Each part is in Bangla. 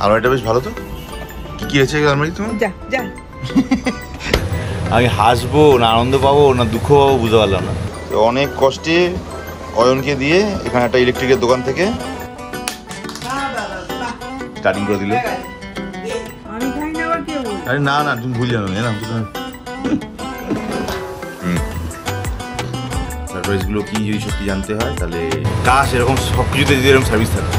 আলমারিটা বেশ ভালো তো। কি কি আছে আলমারি তোমার? যা যা আমি হাসবো না আনন্দ পাবো না দুঃখ পাবো বুঝতে পারলাম না। তো অনেক কষ্টে অয়নকে দিয়ে এখানে একটা ইলেকট্রিকের দোকান থেকে স্টার্টিং করে দিল। আমি খাই না আবার কেউ? আরে না না তুমি ভুল জানো না। সারপ্রাইজগুলো কি যদি সত্যি জানতে হয় তাহলে কাজ এরকম সব কিছুতে যদি এরকম সার্ভিস থাকে।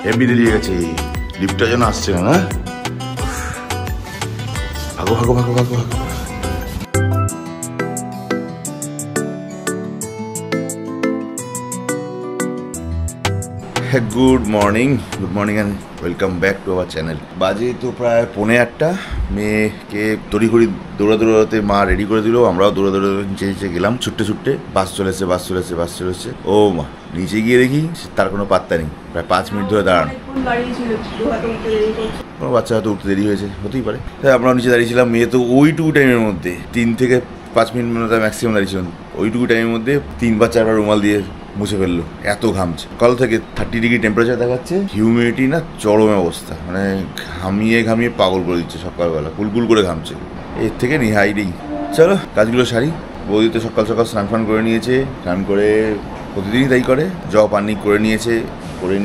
এমনি দেরি হয়ে গেছে, লিফটটা যেন আসছে না। ভাগো ভাগো ভাগো ভাগো ভাগো। Good morning and welcome back to our channel. বাজে তো প্রায় 8:45। মেয়েকে দৌড়াতে মা রেডি করে দিল। আমরাও দৌড়ে নিচে গেলাম ছুটতে। বাস চলেছে। ও মা, নিচে গিয়ে দেখি তার কোনো পাত্তা নেই। প্রায় 5 মিনিট ধরে দাঁড়ানো। কোনো বাচ্চা হয়তো উঠতে দেরি হয়েছে, হতেই পারে। তাই আমরাও নিচে দাঁড়িয়েছিলাম। মেয়ে তো ওইটুকু টাইমের মধ্যে 3 থেকে 5 মিনিট ম্যাক্সিমাম দাঁড়িয়েছিলাম। ওইটুকু টাইমের মধ্যে 3-4বার রুমাল দিয়ে মুছে ফেললো, এত ঘামছে। কাল থেকে 30 ডিগ্রি টেম্পারেচার দেখাচ্ছে, হিউমিডিটি না চরম অবস্থা, মানে ঘামিয়ে পাগল করে দিচ্ছে। সকালবেলা কুলকুল করে ঘামছে, এর থেকে নিহাই নেই। চলো কাজগুলো সারি। বৌদি তো সকাল স্নান করে নিয়েছে। স্নান করে প্রতিদিনই তাই করে, পানি করে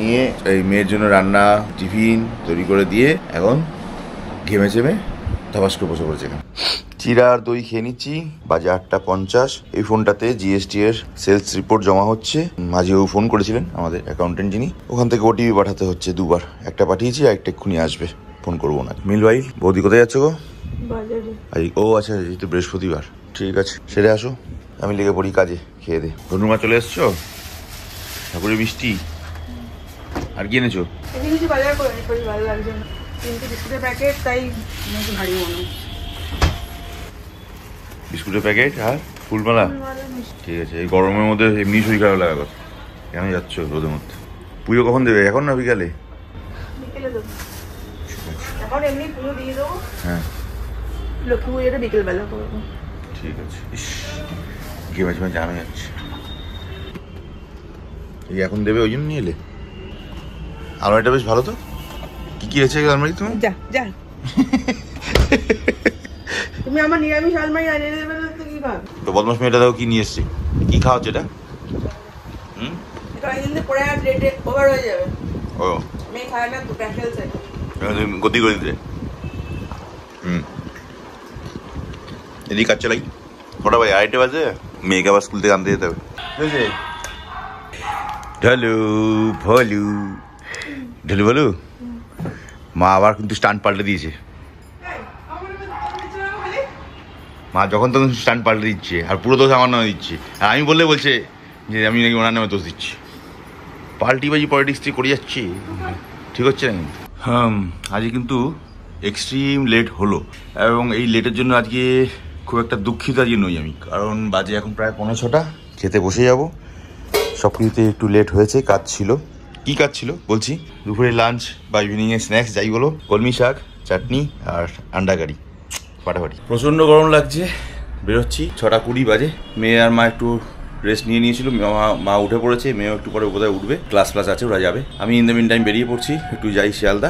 নিয়ে এই মেয়ের জন্য রান্না টিফিন তৈরি করে দিয়ে এখন ঘেমে ধপাস করে বসে পড়েছে। চিরা আর দই খেয়ে নিচ্ছি। বাজে 8:50। এই ফোনটাতে জিএসটি এর সেলস রিপোর্ট জমা হচ্ছে। মাঝেও ফোন করেছিলেন আমাদের অ্যাকাউন্টেন্ট যিনি, ওখান থেকে ওটিপি পাঠাতে হচ্ছে 2বার। একটা পাঠিয়েছি, আরেকটা এক্ষুনি আসবে, ফোন করবো না। মিল ভাই, বৌদি কোথায় যাচ্ছ গো? ও আচ্ছা, এই তো বৃহস্পতিবার। ঠিক আছে, সেরে আসো, আমি লেগে পড়ি কাজে। খেয়ে দে। ধনুমা চলে এসছো? ঠাকুরের মিষ্টি আর কি এনেছো? বিস্কুটের প্যাকেট, তাই ভারী মনে। বিস্কুটের প্যাকেট আর ফুলমালা। ঠিক আছে, এই গরমের মধ্যে এমনি শরীর খারাপ লাগা কথা। কেন যাচ্ছ রোদের মধ্যে? পুজো কখন দেবে? এখন না বিকালে? এখন এমনি পুজো দিয়ে দেবো। হ্যাঁ, লক্ষ্মী পুজোটা বিকেলবেলা করবো। ঠিক আছে। ঘেমে জানা যাচ্ছে। এই এখন দেবে, ওই জন্য নিয়ে এলে? আলমারিটা বেশ ভালো তো। কি কি আছে আলমারি তোমার? যা যা তুমি আমার নিরামিষ আলমারি এনে দেবে না তো কি খাবে? তো বদমাস মেয়েটা দেখো কি নিয়ে এসছে। কি খাওয়াচ্ছে এটা? এটা এনে পড়ে আর প্লেটে ওভার হয়ে যাবে। ও মেয়ে খায় না তো, ক্যান্সেল চাই। গতি করে দিতে। এদিকে কাজ চালাই। কটা ভাই? 2:30 বাজে। মেয়েকে আবার স্কুল থেকে আনতে যেতে হবে। ঢালু বলু। মা আবার কিন্তু স্টান্ট পাল্টে দিয়েছে। মা যখন তখন স্টান্ট পাল্টে দিচ্ছে, আর পুরো দোষ আমার নামে দিচ্ছে। আর আমি বলছে যে আমি নাকি ওনার নামে দোষ দিচ্ছি। পাল্টিবাজি পলিটিক্স করে যাচ্ছি, ঠিক হচ্ছে না কিন্তু। আজকে কিন্তু এক্সট্রিম লেট হলো, এবং এই লেটের জন্য আজকে খুব একটা দুঃখিত আজকে নই আমি। কারণ বাজে এখন প্রায় 5:45। খেতে বসে যাব। সব কিছুতে একটু লেট হয়েছে, কাজ ছিল। কি কাজ ছিল বলছি? দুপুরে লাঞ্চ বা ইভিনিংয়ে স্ন্যাক্স যাই বলো, কলমি শাক, চাটনি আর আন্ডা কারি, ফাটাফাটি। প্রচণ্ড গরম লাগছে, বেরোচ্ছি। 6:20 বাজে। মেয়ে আর মা একটু রেস্ট নিয়েছিল। মা উঠে পড়েছে, মেয়েও একটু পরে কোথায় উঠবে, ক্লাস আছে, ওরা যাবে। আমি ইন দ্য মিন টাইম বেরিয়ে পড়ছি, একটু যাই শিয়ালদা।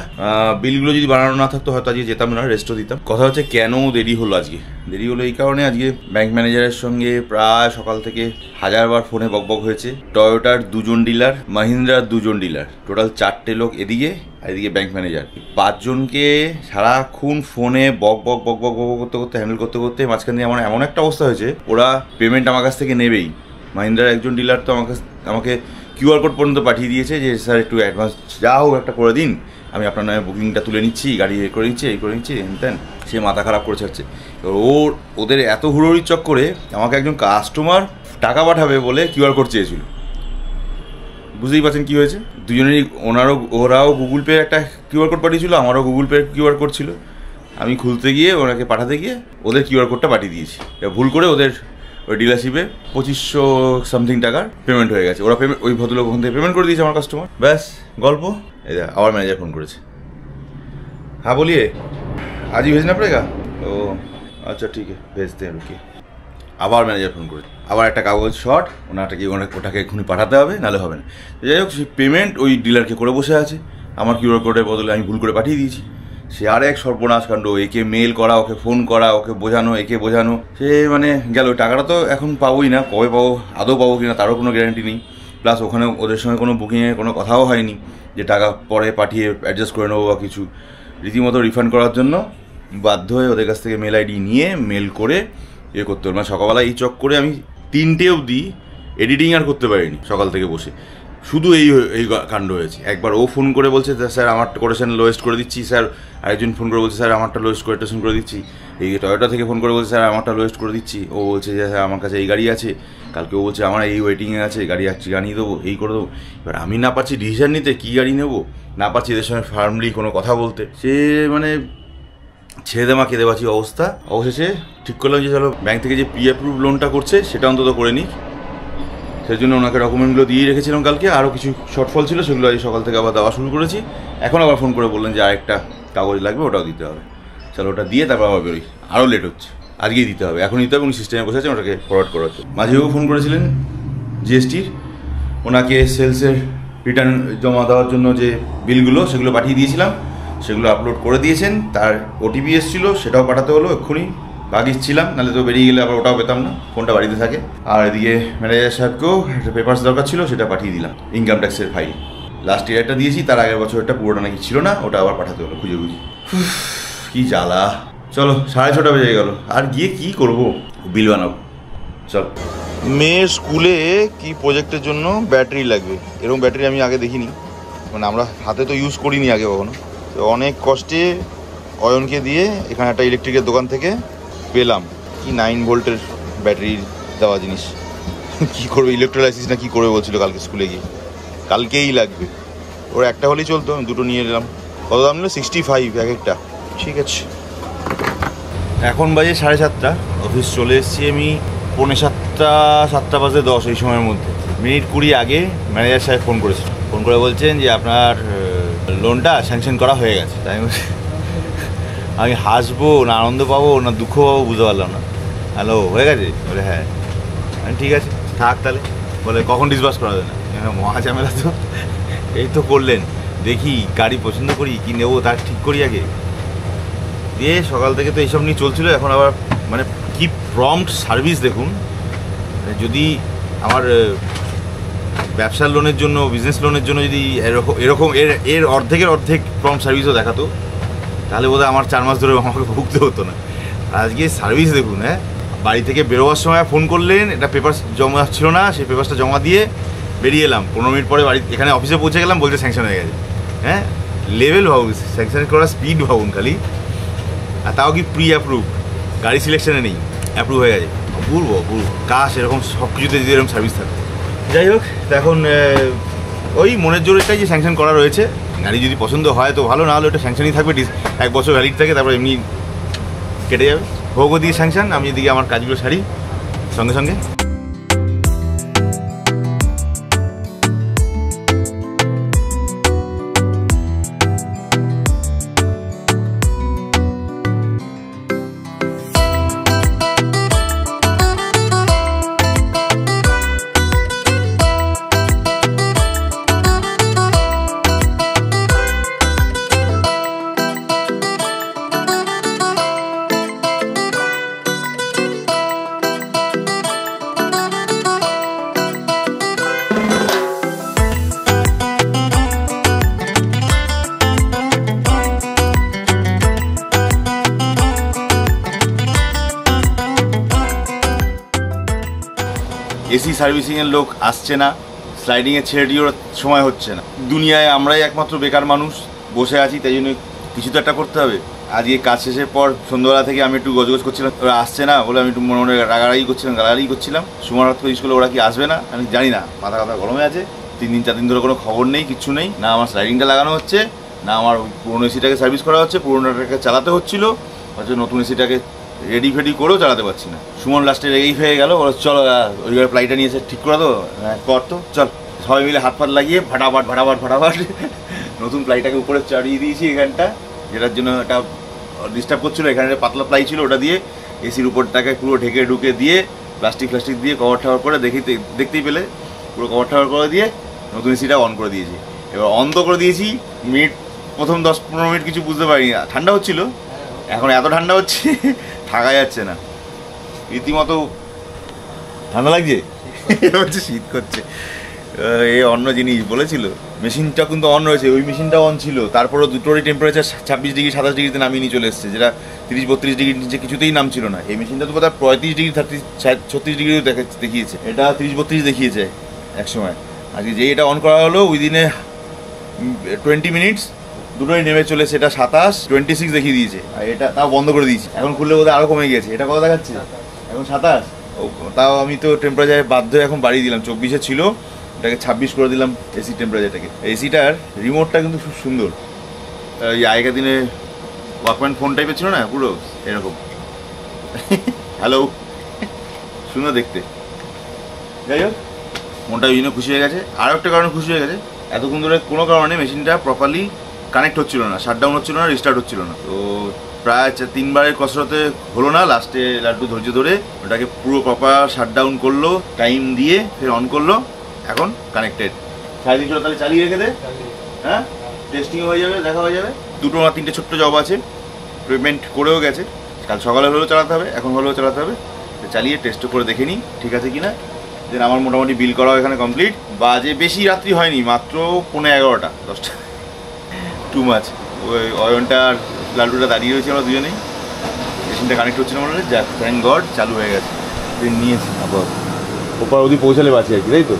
বিলগুলো যদি বানানো না থাকতো হয়তো আজকে যেতাম না, রেস্টও দিতাম। কথা হচ্ছে কেন দেরি হলো আজকে? দেরি হলো এই কারণে, আজকে ব্যাংক ম্যানেজারের সঙ্গে প্রায় সকাল থেকে 1000বার ফোনে বকবক হয়েছে। টয়োটার 2জন ডিলার, মাহিন্দ্রার 2জন ডিলার, টোটাল 4টে লোক এদিকে, আর এদিকে ব্যাংক ম্যানেজার। 5 জনকে সারাক্ষণ ফোনে বক করতে হ্যান্ডেল করতে মাঝখান দিয়ে আমার এমন একটা অবস্থা হয়েছে, ওরা পেমেন্ট আমার কাছ থেকে নেবেই। মাহিন্দ্রার একজন ডিলার তো আমাকে কিউআর কোড পর্যন্ত পাঠিয়ে দিয়েছে যে স্যার একটু অ্যাডভান্স যা হোক একটা করে দিন, আমি আপনার নামে বুকিংটা তুলে নিচ্ছি, গাড়ি করে নিচ্ছি তেন। সে মাথা খারাপ করে ছাড়ছে। ওদের এত হুড়োহুড়ির চক্করে আমাকে একজন কাস্টমার টাকা পাঠাবে বলে কিউআর কোড চেয়েছিল। বুঝতেই পারছেন কী হয়েছে। দুজনেরই ওরাও গুগল পে একটা কিউআর কোড পাঠিয়েছিল, আমারও গুগল পে কিউআর কোড ছিল। আমি খুলতে গিয়ে ওনাকে পাঠাতে গিয়ে ওদের কিউআর কোডটা পাঠিয়ে দিয়েছি। ভুল করে ওদের ওই ডিলারশিপে 2500 সামথিং টাকার পেমেন্ট হয়ে গেছে। ওরা ওই ভদ্রলোক ওখান থেকে পেমেন্ট করে দিয়েছে আমার কাস্টমার। ব্যাস গল্প। এই আবার ম্যানেজার ফোন করেছে। হ্যাঁ বলিয়ে, आज ही भेजना पड़ेगा? ओ अच्छा ठीक है, भेजते हैं, रुकिए। আবার ম্যানেজার ফোন করেছে, আবার একটা কাগজ শর্ট, ওটাকে এক্ষুনি পাঠাতে হবে, নাহলে হবে না। যাই হোক, সেই পেমেন্ট ওই ডিলারকে করে বসে আছে, আমার কিউআর কোডের বদলে আমি ভুল করে পাঠিয়ে দিয়েছি। সে আর এক সর্বনাশ কাণ্ড, একে মেল করা, ওকে ফোন করা, ওকে বোঝানো, একে বোঝানো, সে মানে গেল। ওই টাকাটা তো এখন পাবোই না, কবে পাবো, আদৌ পাবো কিনা তারও কোনো গ্যারান্টি নেই। প্লাস ওখানে ওদের সঙ্গে কোনো বুকিংয়ের কোনো কথাও হয়নি যে টাকা পরে পাঠিয়ে অ্যাডজাস্ট করে নেবো বা কিছু। রীতিমতো রিফান্ড করার জন্য বাধ্য হয়ে ওদের কাছ থেকে মেল আইডি নিয়ে মেল করে করতে হলো। মানে সকালবেলা এই চক করে আমি 3টে অবধি এডিটিং আর করতে পারিনি সকাল থেকে বসে, শুধু এই কাণ্ড হয়েছে। একবার ও ফোন করে বলছে স্যার আমারটা কোটেশন লোয়েস্ট করে দিচ্ছি, স্যার আরেকজন ফোন করে বলছে স্যার আমারটা লোয়েস্ট কোটেশন করে দিচ্ছি, এই টয়োটা থেকে ফোন করে বলছে স্যার আমারটা লোয়েস্ট করে দিচ্ছি, ও বলছে যে স্যার আমার কাছে এই গাড়ি আছে, কালকে ও বলছে আমার এই ওয়েটিংয়ে আছে, গাড়ি আসছি জানিয়ে দেবো, এই করে দেবো। এবার আমি না পারছি ডিসিশন নিতে কী গাড়ি নেবো, না পারছি এদের সঙ্গে ফার্মলি কোনো কথা বলতে, সে মানে ছেড়ে দেমা কেঁদে বাঁচি অবস্থা। অবশেষে ঠিক করলাম যে চলো ব্যাংক থেকে যে প্রি অ্যাপ্রুভ লোনটা করছে সেটা অন্তত করে নিই। সেই জন্য ওনাকে ডকুমেন্টগুলো দিয়ে রেখেছিলাম কালকে, আরও কিছু শর্টফল ছিল সেগুলো আজ সকাল থেকে আবার দেওয়া শুরু করেছি। এখন আবার ফোন করে বললেন যে আরেকটা কাগজ লাগবে, ওটাও দিতে হবে। চলো ওটা দিয়ে তারপর আবার বেরোই, আরও লেট হচ্ছে, আজকেই দিতে হবে, এখন দিতে হবে। উনি সিস্টেমে বসে আছেন ওটাকে ফরওয়ার্ড করার জন্য। মাঝেও ফোন করেছিলেন জিএসটির, ওনাকে সেলসের রিটার্ন জমা দেওয়ার জন্য যে বিলগুলো সেগুলো পাঠিয়ে দিয়েছিলাম, সেগুলো আপলোড করে দিয়েছেন। তার ওটিপি এসেছিলো, সেটাও পাঠাতে হলো এক্ষুনি, বাগিস ছিলাম, নাহলে তো বেরিয়ে গেলে আবার ওটাও পেতাম না, ফোনটা বাড়িতে থাকে। আর এদিকে ম্যানেজার সাহেবকেও একটা পেপারস দরকার ছিল, সেটা পাঠিয়ে দিলাম, ইনকাম ট্যাক্সের ফাইল। লাস্ট ইয়ারটা দিয়েছি, তার আগের বছরটা পুরোটা নাকি ছিল না, ওটা আবার পাঠাতে হলো খুঁজে খুঁজে। কি জ্বালা। চলো 6:30 বেজে গেল, আর গিয়ে কি করব, বিল বানাবো। চল। মেয়ের স্কুলে কি প্রজেক্টের জন্য ব্যাটারি লাগবে, এরকম ব্যাটারি আমি আগে দেখিনি, মানে আমরা হাতে তো ইউজ করিনি আগে কখনো। তো অনেক কষ্টে অয়নকে দিয়ে এখানে একটা ইলেকট্রিকের দোকান থেকে পেলাম কি 9 ভোল্টের ব্যাটারি দেওয়া জিনিস। কী করবে, ইলেকট্রোলাইসিস না কী করবে বলছিল কালকে স্কুলে গিয়ে, কালকেই লাগবে। ওর একটা হলেই চলতো, আমি দুটো নিয়ে এলাম। কত দাম নিল? 65 এক একটা। ঠিক আছে, এখন বাজে 7:30, অফিস চলে এসেছি আমি 6:45, 7:10 এই সময়ের মধ্যে। মিনিট 20 আগে ম্যানেজার সাহেব ফোন করেছিল, ফোন করে বলছেন যে আপনার লোনটা স্যাংশন করা হয়ে গেছে। তাই আমি হাসবো না আনন্দ পাবো না দুঃখ পাবো বুঝতে পারলাম না। হ্যালো, হয়ে গেছে? বলে হ্যাঁ। ঠিক আছে থাক তাহলে। বলে কখন ডিসবার্স করা যায় না? মহা ঝামেলা তো। এই তো করলেন, দেখি গাড়ি পছন্দ করি কি নেবো তার ঠিক করি আগে। দিয়ে সকাল থেকে তো এইসব নিয়ে চলছিল, এখন আবার মানে কি প্রম্পট সার্ভিস দেখুন। যদি আমার ব্যবসার লোনের জন্য, বিজনেস লোনের জন্য যদি এরকম এর অর্ধেক প্রম্পট সার্ভিসও দেখাতো, তাহলে বোধহয় আমার 4 মাস ধরে আমাকে ভুগতে হতো না। আজকে সার্ভিস দেখুন। হ্যাঁ, বাড়ি থেকে বেরোবার সময় ফোন করলেন, এটা পেপার জমা ছিল না, সেই পেপারসটা জমা দিয়ে বেরিয়ে এলাম। 15 মিনিট পরে বাড়ি এখানে অফিসে পৌঁছে গেলাম, বলছে স্যাংশন হয়ে গেছে। হ্যাঁ, লেভেল ভাবুন, স্যাংশন করার স্পিড ভাবুন খালি। আর তাও কি প্রি অ্যাপ্রুভ, গাড়ি সিলেকশনে নেই, অ্যাপ্রুভ হয়ে গেছে। অপূর্ব অপূর্ব, কাশ এরকম সব কিছুতে যদি এরকম সার্ভিস থাকে। যাই হোক, এখন ওই মনের জোরেটাই যে স্যাংশন করা রয়েছে, গাড়ি যদি পছন্দ হয় তো ভালো, না হলে ওটা স্যাংশনই থাকবে, 1 বছর ভ্যালিড থাকে, তারপর এমনি কেটে যাবে। হোক ওদিকে স্যাংশন, আমি এদিকে আমার কাজগুলো সারি সঙ্গে সঙ্গে। এসি সার্ভিসিংয়ের লোক আসছে না, স্লাইডিংয়ে ছেড়ে দিয়েও সময় হচ্ছে না। দুনিয়ায় আমরাই একমাত্র বেকার মানুষ বসে আছি, তাই জন্য কিছু তো একটা করতে হবে। আজকে কাজ শেষের পর সন্ধ্যাবেলা থেকে আমি একটু গজগজ করছিলাম, ওরা আসছে না বলে আমি একটু মনে মনে গালাগালি করছিলাম। সুমার থেকে স্কুলে ওরা কি আসবে না আমি জানি না, মাথা গরমে আছে। 3 দিন 4 দিন ধরে কোনো খবর নেই, কিচ্ছু নেই। না আমার স্লাইডিংটা লাগানো হচ্ছে, না আমার পুরনো এসিটাকে সার্ভিস করা হচ্ছে। পুরোনোটাকে চালাতে হচ্ছিলো, অথচ নতুন এসিটাকে রেডি ফেডি করেও চালাতে পারছি না। সুমন লাস্টে রেগেই হয়ে গেল, বলো চলো ওই প্লাইটা নিয়ে এসে ঠিক করে দো। হ্যাঁ কর তো, চল। সবাই মিলে হাত ফাত লাগিয়ে ফাটাফাট নতুন প্লাইটাকে উপরে চাড়িয়ে দিয়েছি এখানটা, যেটার জন্য একটা ডিস্টার্ব করছিলো। এখানে পাতলা প্লাই ছিল, ওটা দিয়ে এসির উপরটাকে পুরো ঢেকে ঢুকে দিয়ে প্লাস্টিক দিয়ে কভার টাভার করে দেখতেই পেলে পুরো কভার টাভার করে দিয়ে নতুন এসিটা অন করে দিয়েছি। এবার অন তো করে দিয়েছি, প্রথম 10-15 মিনিট কিছু বুঝতে পারিনি, ঠান্ডা হচ্ছিল। এখন এত ঠান্ডা হচ্ছে থাকা যাচ্ছে না, রীতিমতো ঠান্ডা লাগছে, হচ্ছে শীত করছে। এ অন্য জিনিস বলেছিল, মেশিনটা কিন্তু অন রয়েছে, ওই মেশিনটা অন ছিল, তারপরেও দুটোরই টেম্পারেচার 26 ডিগ্রি 27 ডিগ্রিতে নামিয়ে নিয়ে চলে এসছে, যেটা 30-32 ডিগ্রির নিচে কিছুতেই নামছিল না। এই মেশিনটা তো বোধহয় 35 ডিগ্রি 36 ডিগ্রিও দেখিয়েছে, এটা 30-32 দেখিয়েছে এক সময়। আজকে যেই এটা অন করা হলো উইদিনে 20 মিনিটস দুটোই নেমে চলে, সেটা 27-26 দেখিয়ে দিয়েছে, আর এটা তাও বন্ধ করে দিয়েছি। এখন খুললে বোধহয় আরও কমে গেছে, এটা কত দেখাচ্ছে এখন 27। তাও আমি তো টেম্পারেচার বাধ্য এখন বাড়িয়ে দিলাম, 24-এ ছিল, এটাকে 26 করে দিলাম এসি টেম্পারেচারটাকে। এসিটার রিমোটটা কিন্তু খুব সুন্দর, ওই আগেকার দিনে ওয়াকম্যান ফোন টাইপের ছিল না, পুরো এরকম। হ্যালো, সুন্দর দেখতে। যাই হোক, মনটা ওই জন্য খুশি হয়ে গেছে। আরও একটা কারণে খুশি হয়ে গেছে, এতক্ষণ ধরে কোনো কারণে মেশিনটা প্রপারলি কানেক্ট হচ্ছিল না, শাটডাউন হচ্ছিল না, রিস্টার্ট হচ্ছিল না। তো প্রায় 3বারের কসরতে হলো না, লাস্টে লাড্ডু ধৈর্য ধরে ওটাকে পুরো প্রপার শাটডাউন করলো, টাইম দিয়ে ফের অন করলো, এখন কানেক্টেড। 3.5 চলো, তাহলে চালিয়ে রেখে দে। হ্যাঁ, টেস্টিং হয়ে যাবে, দেখা হয়ে যাবে। 2 না 3টে ছোট্ট জব আছে, পেমেন্ট করেও গেছে, কাল সকালে হলেও চালাতে হবে, এখন হলেও চালাতে হবে। চালিয়ে টেস্ট করে দেখে নিই ঠিক আছে কিনা। দেন আমার মোটামুটি বিল করাও এখানে কমপ্লিট। বাজে বেশি রাত্রি হয়নি, মাত্র 11:15 10টা, টু মাছ। ওই অয়নটা আর লাড্ডুটা দাঁড়িয়ে রয়েছে, আমরা দুজনেই, মেশিনটা কানেক্ট হচ্ছিল মনে হয়, যাক থ্যাংক গড চালু হয়ে গেছে। নিয়েছি আবার ওপার অবধি পৌঁছালে বাঁচি আর কি, তাই তো।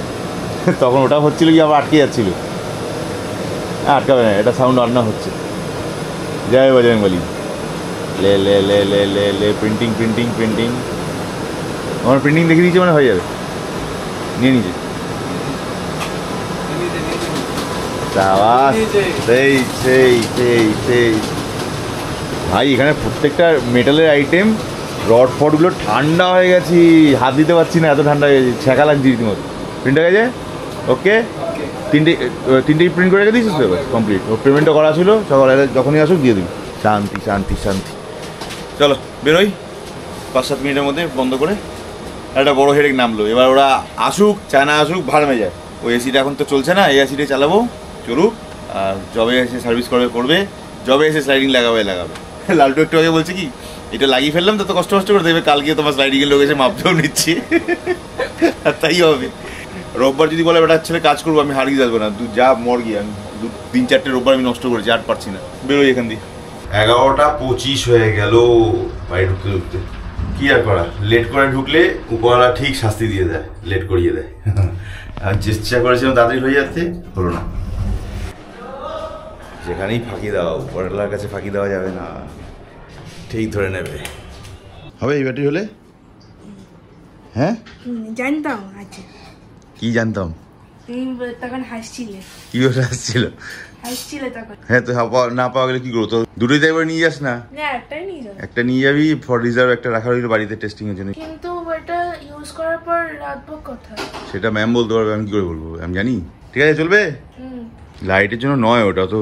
তখন ওটা হচ্ছিল কি আবার আটকে যাচ্ছিল, আটকাবে না, এটা সাউন্ড অন না হচ্ছে। জয় বজরং বলি। লে লে লে লে লে লে প্রিন্টিং প্রিন্টিং প্রিন্টিং, আমার প্রিন্টিং দেখে দিয়েছে মানে হয়ে যাবে, নিয়ে নিয়েছে। সেই সেই সেই সেই ভাই, এখানে প্রত্যেকটা মেটালের আইটেম, রড ফডগুলো ঠান্ডা হয়ে গেছি, হাত দিতে পারছি না, এত ঠান্ডা হয়ে গেছে, ছ্যাঁকা লাগছে রীতিমতো। প্রিন্ট হয়ে গেছে, ওকে। তিনটেই প্রিন্ট করে রেখে দিয়েছিস তো, এবার কমপ্লিট। ও পেমেন্টও করা ছিল, সকালে যখনই আসুক দিয়ে দিবি। শান্তি শান্তি শান্তি। চলো বেরোই, 5-7 মিনিটের মধ্যে বন্ধ করে। একটা বড় হেডেক নামলো, এবার ওরা আসুক চায় না আসুক ভাড়া মেয়ে যায়। ওই এসিটা এখন তো চলছে না, এই এসিটাই চালাবো, চলুক। আর জবে এসে সার্ভিস করবে, জবে এসে স্লাইডিং লাগাবে। লালটু একটু আগে বলছে কি, এটা লাগিয়ে ফেললাম তো কষ্ট করে দেবে, কালকে তোমার স্লাইডিংয়ের লোক এসে মাপতেও নিচ্ছি। আর তাই হবে। রোববার যদি বলে বেটা ছেলে কাজ করবো, আমি হারিয়ে যাবো না, যা মর গিয়ে আমি 3-4টে রোববার আমি নষ্ট করেছি, আর পারছি না, বেরোই এখান দিয়ে। 11:25 হয়ে গেল বাড়ি ঢুকতে। কি আর করা, লেট করে ঢুকলে উপরওয়ালা ঠিক শাস্তি দিয়ে দেয়, লেট করিয়ে দেয়। আর চেষ্টা করেছিলাম তাড়াতাড়ি হয়ে যাচ্ছে, হলো না। যেখানেই ফাঁকি দাও, উপরওয়ালার কাছে ফাঁকি দেওয়া যাবে না, ঠিক ধরে নেবে। হবে এই ব্যাটারি হলে? হ্যাঁ জানতাম। আচ্ছা, কি জানতাম? তুমি তখন হাসছিলে। কি ওটা আসছিল? হাসছিলে তখন। হ্যাঁ, তো না পাওয়া গেলে কি করবো? তো দুটোই তাই নিয়ে যাস না? একটাই নিয়ে যাবো। একটা নিয়ে যাবি, ফর রিজার্ভ একটা রাখা রইল বাড়িতে টেস্টিং এর জন্য। কিন্তু ওটা ইউজ করার পর রাখবো কোথায়? সেটা ম্যাম বলতে পারবে, আমি কি করে বলবো? আমি জানি। ঠিক আছে, চলবে। লাইটের জন্য নয়, ওটা তো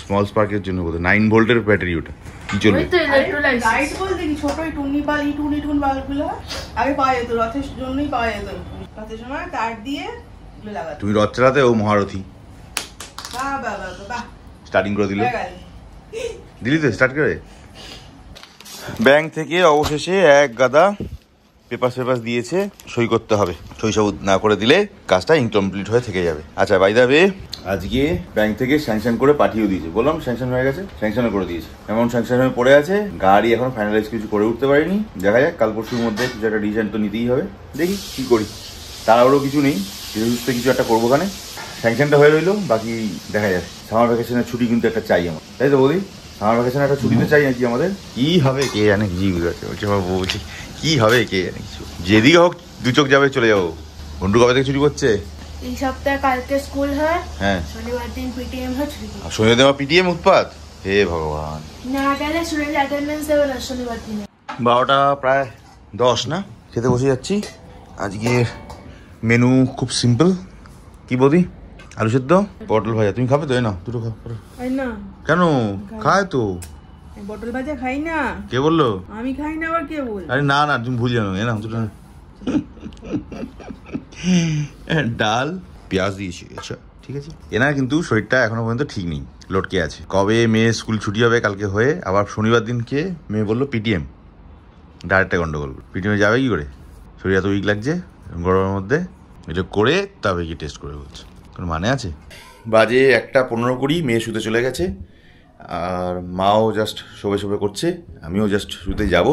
স্মল স্পার্কের জন্য বোধ হয়, 9 ভোল্টের ব্যাটারি। ওটা কি চলবে? লাইট বলতে কি, ছোট টুনি বাল্বগুলো আগে পাওয়া যেত, রথের জন্যই পাওয়া যেত। রথের সময় তার দিয়ে লাগাতো। তুমি রথ চালাতে, ও মহারথী। স্টার্টিং করে দিল, দিলি তো স্টার্ট করে। ব্যাংক থেকে অবশেষে এক গাদা পেপার দিয়েছে, সই করতে হবে। সই সবুত না করে দিলে কাজটা ইনকমপ্লিট হয়ে থেকে যাবে। আচ্ছা, বাই দ্য ওয়ে, আজকে ব্যাংক থেকে স্যাংশন করে পাঠিয়ে দিয়েছে, বললাম স্যাংশন হয়ে গেছে, স্যাংশনও করে দিয়েছে। অ্যামাউন্ট স্যাংশন হয়ে পড়ে আছে, গাড়ি এখন ফাইনালাইজ কিছু করে উঠতে পারিনি। দেখা যাক, কাল পরশুর মধ্যে কিছু একটা ডিসিশন তো নিতেই হবে, দেখি কি করি। তাড়াহুড়ো কিছু নেই, সুস্থ কিছু একটা করবো। ওখানে স্যাংশনটা হয়ে রইলো, বাকি দেখা যাবে। সামার ভ্যাকেশনের ছুটি কিন্তু একটা চাই আমার, তাই তো বৌদি? সামার ভ্যাকেশনে একটা ছুটি তো চাই নাকি আমাদের? কি হবে কে জানে, কি বুঝাচ্ছে বলছে আমার বউ, বলছি কি হবে কে জানে কিছু। যেদিকে হোক 2 চোখ যাবে, চলে যাবো। ঘন্টু কবে থেকে ছুটি করছে? এই সপ্তাহে কালকে স্কুল হয়, হ্যাঁ, শনিবার দিন পিটিএম হয়, ছুটি। শনিবার দিন পিটিএম উৎপাত, হে ভগবান। না গেলে স্টুডেন্ট অ্যাটেন্ডেন্স দেবে না শনিবার দিনে। 12টা প্রায় 10 না, খেতে বসে যাচ্ছি। আজকে মেনু খুব সিম্পল। কি বলি, আলু সেদ্ধ, পটল ভাজা। তুমি খাবে তো? না, দুটো খাও। খাই না। কেন? খায় তো। পটল ভাজা খাই না। কে বললো? আমি খাই না, আবার কে বল? আরে না না, তুমি ভুল জানো। না দুটো ডাল পেঁয়াজ দিয়েছি, আচ্ছা ঠিক আছে। এনার কিন্তু শরীরটা এখনো পর্যন্ত ঠিক নেই, লটকে আছে। কবে মেয়ে স্কুল ছুটি হবে কালকে হয়ে, আবার শনিবার দিনকে মেয়ে বললো পিটিএম, ডাইরেক্টটা গন্ডগোল। পিটিএমে যাবে কি করে, শরীর এত উইক লাগছে গরমের মধ্যে, এটা করে তবে কি টেস্ট করে বলছে, কোনো মানে আছে? বাজে 1:15 মেয়ে শুতে চলে গেছে, আর মাও জাস্ট শোবে করছে, আমিও জাস্ট শুতে যাব।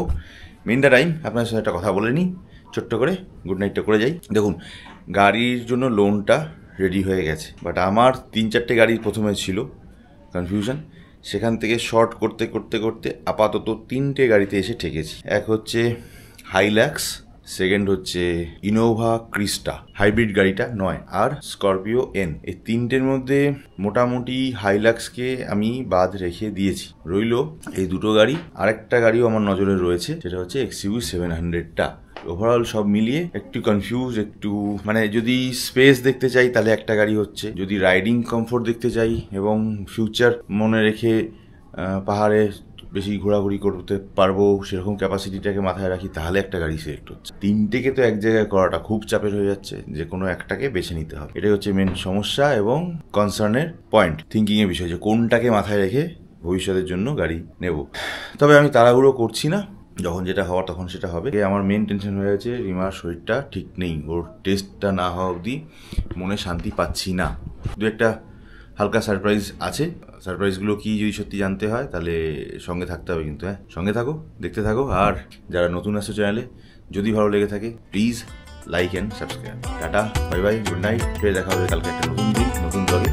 মেনটা টাইম আপনার সাথে একটা কথা বলে নিই ছোট্ট করে, গুড নাইটটা করে যাই। দেখুন, গাড়ির জন্য লোনটা রেডি হয়ে গেছে, বাট আমার 3-4টে গাড়ি প্রথমে ছিল কনফিউশন, সেখান থেকে শর্ট করতে করতে করতে আপাতত 3টে গাড়িতে এসে ঠেকেছি। এক হচ্ছে হাইল্যাক্স, সেকেন্ড হচ্ছে ইনোভা ক্রিস্টা হাইব্রিড গাড়িটা নয়, আর স্করপিও এন। এই 3টের মধ্যে মোটামুটি হাইল্যাক্সকে আমি বাদ রেখে দিয়েছি, রইল এই 2টো গাড়ি। আরেকটা গাড়িও আমার নজরে রয়েছে, সেটা হচ্ছে XUV 700টা। ওভারঅল সব মিলিয়ে একটু কনফিউজ, একটু মানে যদি স্পেস দেখতে চাই তাহলে একটা গাড়ি হচ্ছে, যদি রাইডিং কমফোর্ট দেখতে চাই এবং ফিউচার মনে রেখে পাহাড়ে বেশি ঘোরাঘুরি করতে পারবো সেরকম ক্যাপাসিটিটাকে মাথায় রাখি, তাহলে একটা গাড়ি সিলেক্ট হচ্ছে। 3টেকে তো এক জায়গায় করাটা খুব চাপের হয়ে যাচ্ছে, যে কোনো একটাকে বেছে নিতে হবে। এটাই হচ্ছে মেন সমস্যা এবং কনসার্নের পয়েন্ট, থিঙ্কিংয়ের বিষয়, যে কোনটাকে মাথায় রেখে ভবিষ্যতের জন্য গাড়ি নেব। তবে আমি তাড়াহুড়ো করছি না, যখন যেটা হওয়ার তখন সেটা হবে। আমার মেন টেনশন হয়ে গেছে রিমার শরীরটা ঠিক নেই, ওর টেস্টটা না হওয়া অবধি মনে শান্তি পাচ্ছি না। দু একটা হালকা সারপ্রাইজ আছে, সারপ্রাইজগুলো কি যদি সত্যি জানতে হয় তাহলে সঙ্গে থাকতে হবে, কিন্তু হ্যাঁ সঙ্গে থাকো, দেখতে থাকো। আর যারা নতুন আসছো চ্যানেলে, যদি ভালো লেগে থাকে please like and subscribe. Tata, bye bye, good night, ফের দেখা হবে কালকে একটা নতুন দিন নতুন ব্লগে।